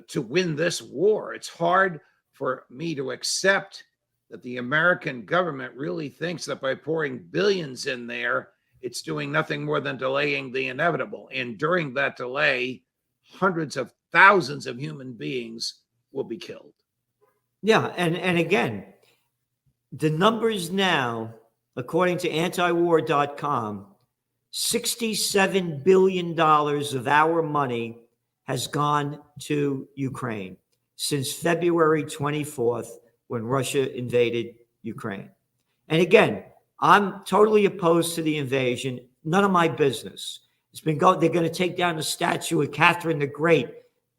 to win this war. It's hard for me to accept that the American government really thinks that by pouring billions in there, it's doing nothing more than delaying the inevitable. And during that delay, hundreds of thousands of human beings will be killed. Yeah, and again, the numbers now, according to antiwar.com, $67 billion of our money has gone to Ukraine since February 24th, when Russia invaded Ukraine. And again, I'm totally opposed to the invasion. None of my business. It's been going. They're going to take down the statue of Catherine the Great.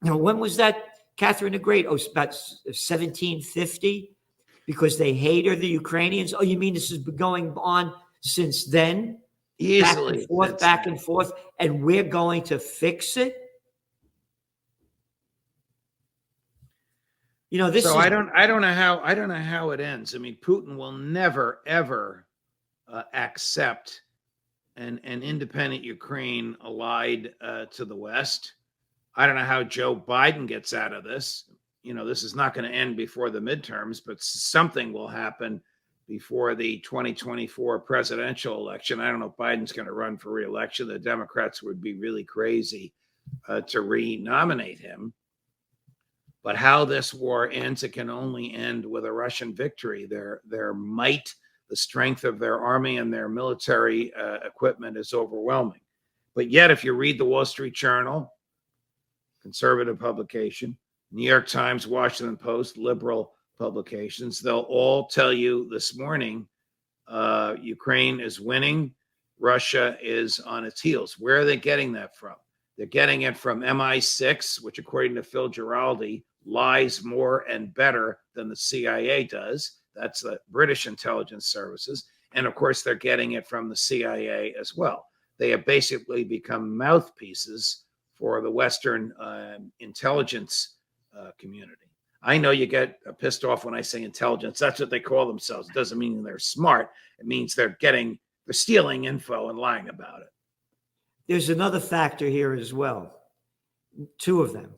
Now, when was that? Catherine the Great? Oh, it's about 1750, because they hate her, the Ukrainians. Oh, you mean this has been going on since then? Easily. Back and forth, and we're going to fix it? You know, this. So I don't know how it ends. I mean, Putin will never ever accept an independent Ukraine allied to the West. I don't know how Joe Biden gets out of this. You know, this is not going to end before the midterms, but something will happen before the 2024 presidential election. I don't know if Biden's going to run for re-election. The Democrats would be really crazy to re-nominate him. But how this war ends, it can only end with a Russian victory. Their might, the strength of their army and their military equipment is overwhelming. But yet, if you read the Wall Street Journal, conservative publication, New York Times, Washington Post, liberal publications, they'll all tell you this morning, Ukraine is winning, Russia is on its heels. Where are they getting that from? They're getting it from MI6, which, according to Phil Giraldi, lies more and better than the CIA does. That's the British intelligence services. And of course, they're getting it from the CIA as well. They have basically become mouthpieces for the Western intelligence community. I know you get pissed off when I say intelligence. That's what they call themselves. It doesn't mean they're smart. It means they're stealing info and lying about it. There's another factor here as well. Two of them.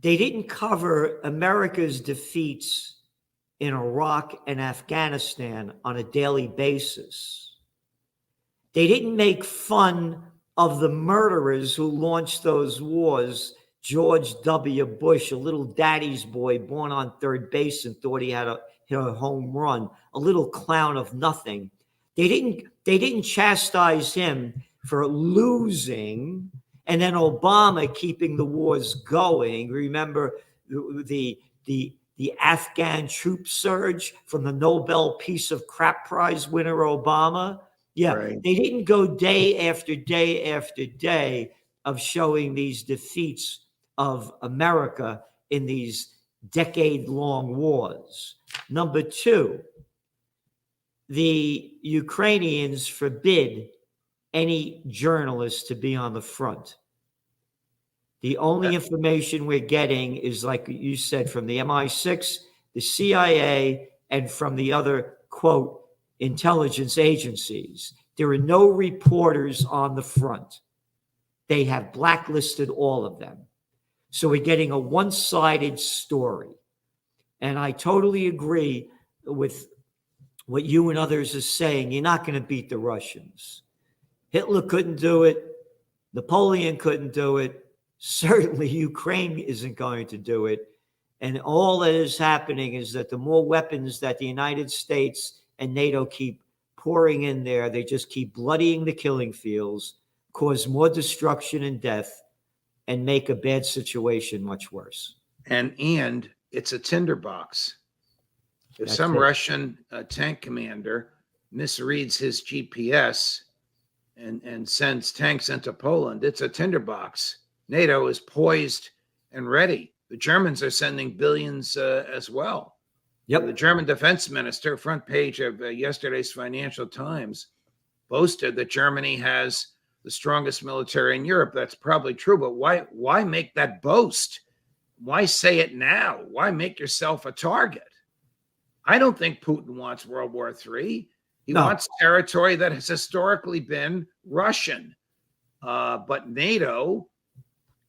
They didn't cover America's defeats in Iraq and Afghanistan on a daily basis. They didn't make fun of the murderers who launched those wars. George W. Bush, a little daddy's boy born on third base and thought he had hit a home run, a little clown of nothing. They didn't chastise him for losing, and then Obama keeping the wars going. Remember the Afghan troop surge from the Nobel Peace of Crap Prize winner Obama? Yeah, right. They didn't go day after day after day of showing these defeats of America in these decade-long wars. Number two, the Ukrainians forbid any journalists to be on the front. The only information we're getting is, like you said, from the MI6, the CIA, and from the other, quote, intelligence agencies. There are no reporters on the front. They have blacklisted all of them. So we're getting a one-sided story. And I totally agree with what you and others are saying. You're not going to beat the Russians. Hitler couldn't do it. Napoleon couldn't do it. Certainly Ukraine isn't going to do it. And all that is happening is that the more weapons that the United States and NATO keep pouring in there, they just keep bloodying the killing fields, cause more destruction and death, and make a bad situation much worse. And it's a tinderbox. If some Russian tank commander misreads his GPS and sends tanks into Poland, it's a tinderbox. NATO is poised and ready. The Germans are sending billions as well. Yep. The German defense minister, front page of yesterday's Financial Times, boasted that Germany has the strongest military in Europe. That's probably true, but why make that boast? Why say it now? Why make yourself a target? I don't think Putin wants World War III. He wants territory that has historically been Russian. But NATO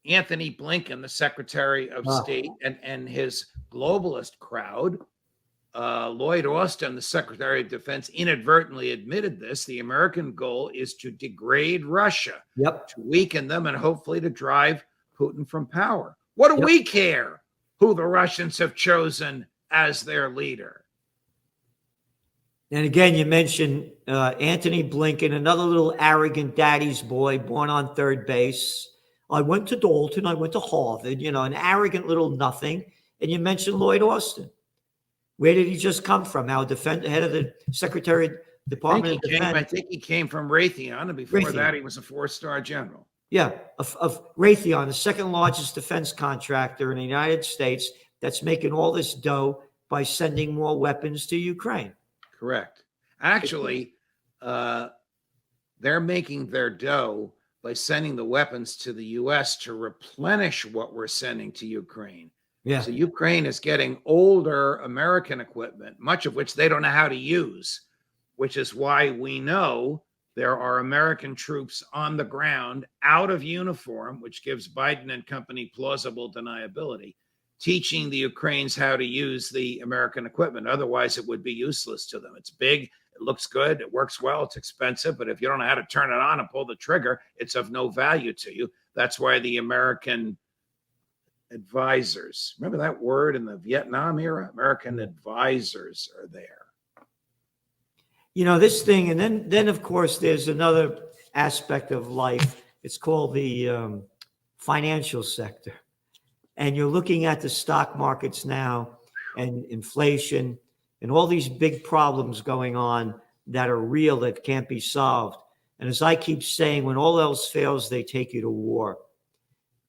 Anthony Blinken, the Secretary of State, and his globalist crowd, Lloyd Austin, the Secretary of Defense, inadvertently admitted this. The American goal is to degrade Russia, Yep. to weaken them, and hopefully to drive Putin from power. What do we care who the Russians have chosen as their leader? And again, you mentioned Anthony Blinken, another little arrogant daddy's boy born on third base. I went to Dalton. I went to Harvard, an arrogant little nothing. And you mentioned Lloyd Austin. Where did he just come from? Our head of the Secretary of Department of Defense. I think he came from Raytheon, and before that, he was a 4-star general. Yeah, of Raytheon, the second largest defense contractor in the United States, that's making all this dough by sending more weapons to Ukraine. Correct. Actually, they're making their dough by sending the weapons to the U.S. to replenish what we're sending to Ukraine. Yeah. So Ukraine is getting older American equipment, much of which they don't know how to use, which is why we know there are American troops on the ground out of uniform, which gives Biden and company plausible deniability, teaching the Ukrainians how to use the American equipment. Otherwise, it would be useless to them. It's big, it looks good, it works well, it's expensive, but if you don't know how to turn it on and pull the trigger, it's of no value to you. That's why the American advisors, remember that word in the Vietnam era? American advisors are there. This thing, and then of course, there's another aspect of life. It's called the financial sector. And you're looking at the stock markets now and inflation and all these big problems going on that are real, that can't be solved. And as I keep saying, when all else fails, they take you to war.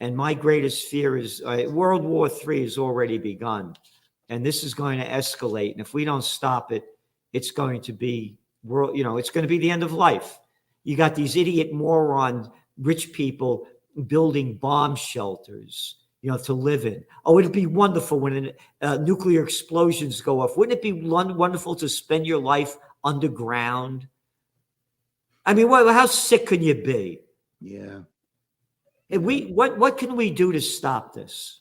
And my greatest fear is World War III has already begun. And this is going to escalate. And if we don't stop it, it's going to be it's going to be the end of life. You got these idiot moron rich people building bomb shelters, to live in. Oh, it'd be wonderful when nuclear explosions go off. Wouldn't it be wonderful to spend your life underground? I mean, how sick can you be? Yeah. And what can we do to stop this?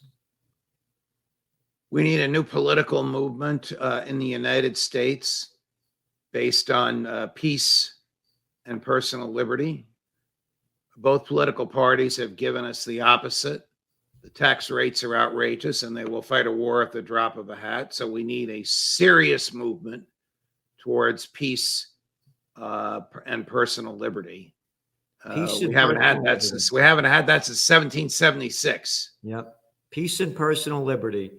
We need a new political movement in the United States based on peace and personal liberty. Both political parties have given us the opposite. The tax rates are outrageous, and they will fight a war at the drop of a hat. So we need a serious movement towards peace and personal liberty. We haven't had that since 1776. Yep, peace and personal liberty,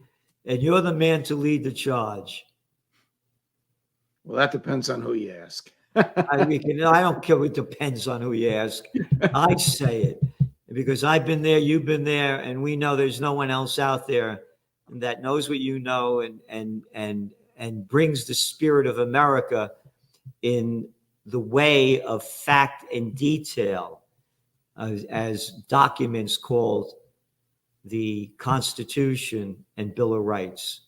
and you're the man to lead the charge. Well, that depends on who you ask. I don't care. It depends on who you ask. I say it because I've been there, you've been there, and we know there's no one else out there that knows what you know and brings the spirit of America in the way of fact and detail, as documents called the Constitution and Bill of Rights.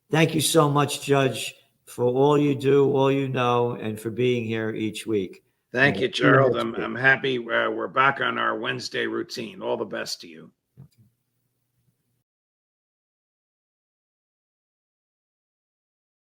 Thank you so much, Judge, for all you do, all you know, and for being here each week. Thank you, Gerald. I'm happy we're back on our Wednesday routine. All the best to you.